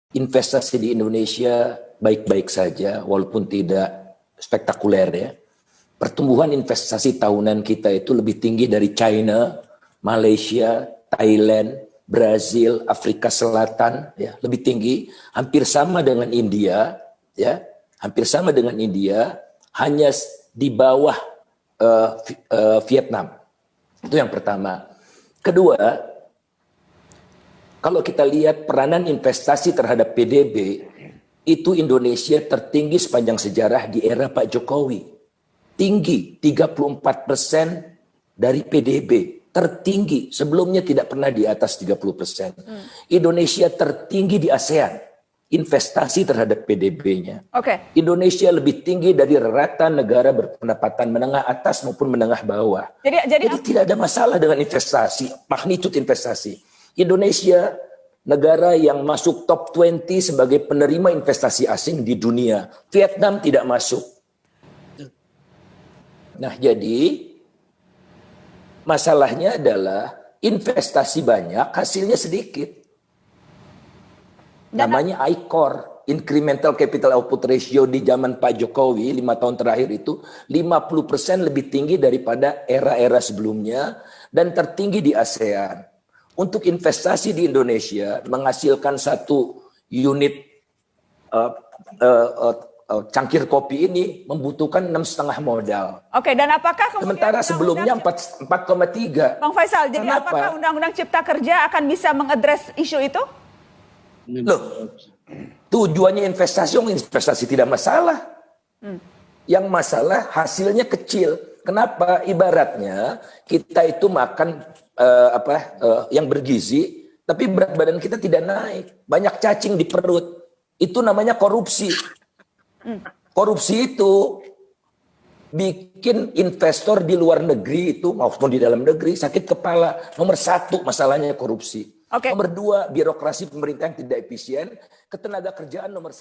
investasi di Indonesia baik-baik saja, walaupun tidak spektakuler ya. Pertumbuhan investasi tahunan kita itu lebih tinggi dari China, Malaysia, Thailand, Brazil, Afrika Selatan, ya, lebih tinggi, hampir sama dengan India, ya, hampir sama dengan India, hanya di bawah Vietnam. Itu yang pertama. Kedua, kalau kita lihat peranan investasi terhadap PDB, itu Indonesia tertinggi sepanjang sejarah di era Pak Jokowi. Tinggi, 34% dari PDB. Tertinggi, sebelumnya tidak pernah di atas 30%. Indonesia tertinggi di ASEAN, investasi terhadap PDB-nya. Indonesia lebih tinggi dari rata negara berpendapatan menengah atas maupun menengah bawah. Jadi tidak ada masalah dengan investasi, magnitude investasi. Indonesia negara yang masuk top 20 sebagai penerima investasi asing di dunia. Vietnam tidak masuk. Nah, jadi masalahnya adalah investasi banyak, hasilnya sedikit. Namanya ICOR, Incremental Capital Output Ratio di zaman Pak Jokowi 5 tahun terakhir itu 50% lebih tinggi daripada era-era sebelumnya dan tertinggi di ASEAN. Untuk investasi di Indonesia menghasilkan satu unit cangkir kopi ini membutuhkan 6,5 modal. Dan apakah sementara sebelumnya 4,3. Bang Faisal, jadi apakah Undang-Undang Cipta Kerja akan bisa mengadres isu itu? Loh, tujuannya investasi tidak masalah. Yang masalah hasilnya kecil. Kenapa? Ibaratnya kita itu makan yang bergizi, tapi berat badan kita tidak naik. Banyak cacing di perut. Itu namanya korupsi. Korupsi itu bikin investor di luar negeri itu maupun di dalam negeri sakit kepala. Nomor 1 masalahnya korupsi. Nomor 2 birokrasi pemerintah yang tidak efisien. Ketenaga kerjaan nomor